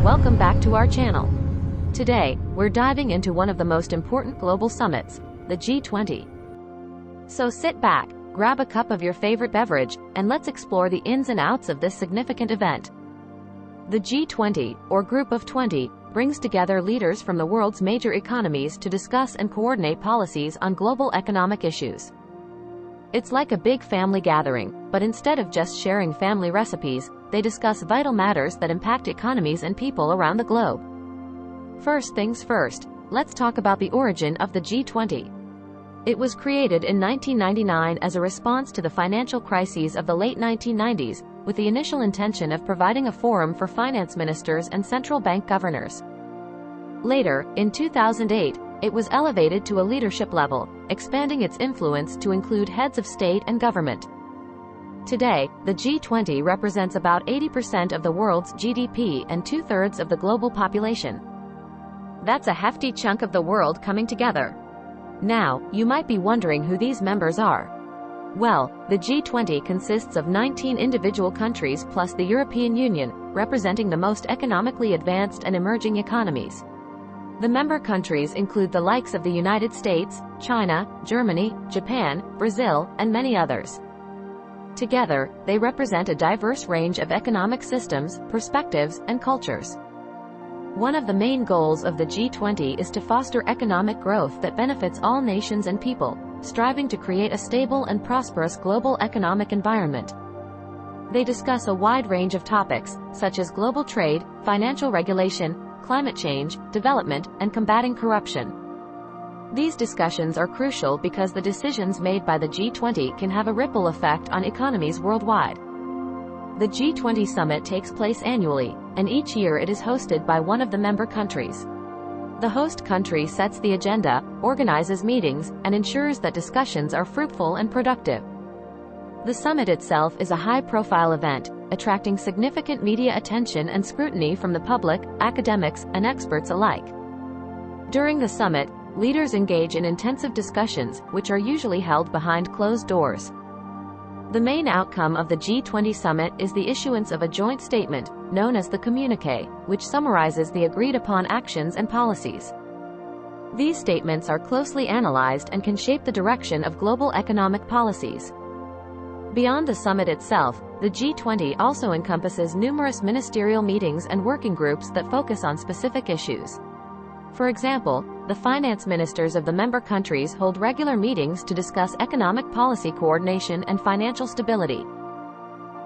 Welcome back to our channel. Today, we're diving into one of the most important global summits, the G20. So sit back, grab a cup of your favorite beverage, and let's explore the ins and outs of this significant event. The G20, or Group of 20, brings together leaders from the world's major economies to discuss and coordinate policies on global economic issues. It's like a big family gathering, but instead of just sharing family recipes, they discuss vital matters that impact economies and people around the globe. First things first, let's talk about the origin of the G20. It was created in 1999 as a response to the financial crises of the late 1990s, with the initial intention of providing a forum for finance ministers and central bank governors. Later, in 2008, it was elevated to a leadership level, expanding its influence to include heads of state and government. Today, the G20 represents about 80% of the world's GDP and two-thirds of the global population. That's a hefty chunk of the world coming together. Now, you might be wondering who these members are. Well, the G20 consists of 19 individual countries plus the European Union, representing the most economically advanced and emerging economies. The member countries include the likes of the United States, China, Germany, Japan, Brazil, and many others. Together, they represent a diverse range of economic systems, perspectives, and cultures. One of the main goals of the G20 is to foster economic growth that benefits all nations and people, striving to create a stable and prosperous global economic environment. They discuss a wide range of topics, such as global trade, financial regulation, climate change, development, and combating corruption. These discussions are crucial because the decisions made by the G20 can have a ripple effect on economies worldwide. The G20 summit takes place annually, and each year it is hosted by one of the member countries. The host country sets the agenda, organizes meetings, and ensures that discussions are fruitful and productive. The summit itself is a high-profile event, attracting significant media attention and scrutiny from the public, academics, and experts alike. During the summit, leaders engage in intensive discussions, which are usually held behind closed doors. The main outcome of the G20 summit is the issuance of a joint statement, known as the communiqué, which summarizes the agreed-upon actions and policies. These statements are closely analyzed and can shape the direction of global economic policies. Beyond the summit itself, the G20 also encompasses numerous ministerial meetings and working groups that focus on specific issues. For example, the finance ministers of the member countries hold regular meetings to discuss economic policy coordination and financial stability.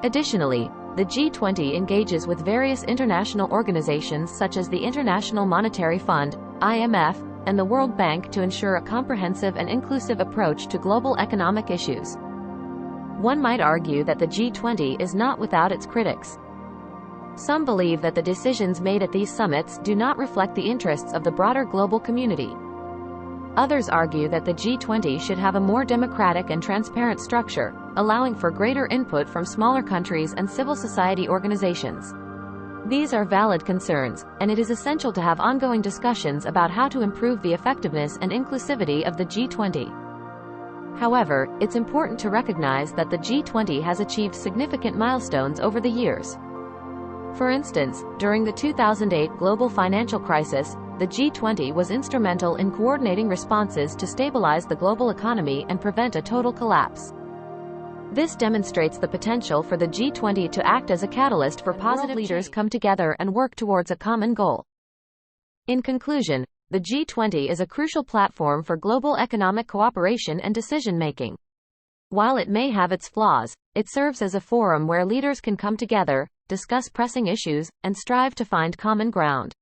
Additionally, the G20 engages with various international organizations such as the International Monetary Fund, IMF, and the World Bank to ensure a comprehensive and inclusive approach to global economic issues. One might argue that the G20 is not without its critics. Some believe that the decisions made at these summits do not reflect the interests of the broader global community. Others argue that the G20 should have a more democratic and transparent structure, allowing for greater input from smaller countries and civil society organizations. These are valid concerns, and it is essential to have ongoing discussions about how to improve the effectiveness and inclusivity of the G20. However, it's important to recognize that the G20 has achieved significant milestones over the years. For instance, during the 2008 global financial crisis, the G20 was instrumental in coordinating responses to stabilize the global economy and prevent a total collapse. This demonstrates the potential for the G20 to act as a catalyst for positive leaders come together and work towards a common goal. In conclusion, the G20 is a crucial platform for global economic cooperation and decision-making. While it may have its flaws, it serves as a forum where leaders can come together, discuss pressing issues, and strive to find common ground.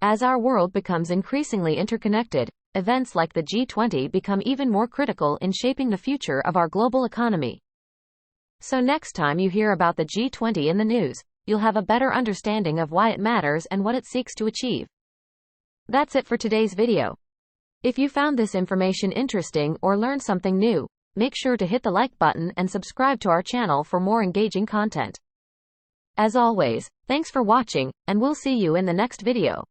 As our world becomes increasingly interconnected, events like the G20 become even more critical in shaping the future of our global economy. So next time you hear about the G20 in the news, you'll have a better understanding of why it matters and what it seeks to achieve. That's it for today's video. If you found this information interesting or learned something new, make sure to hit the like button and subscribe to our channel for more engaging content. As always, thanks for watching, and we'll see you in the next video.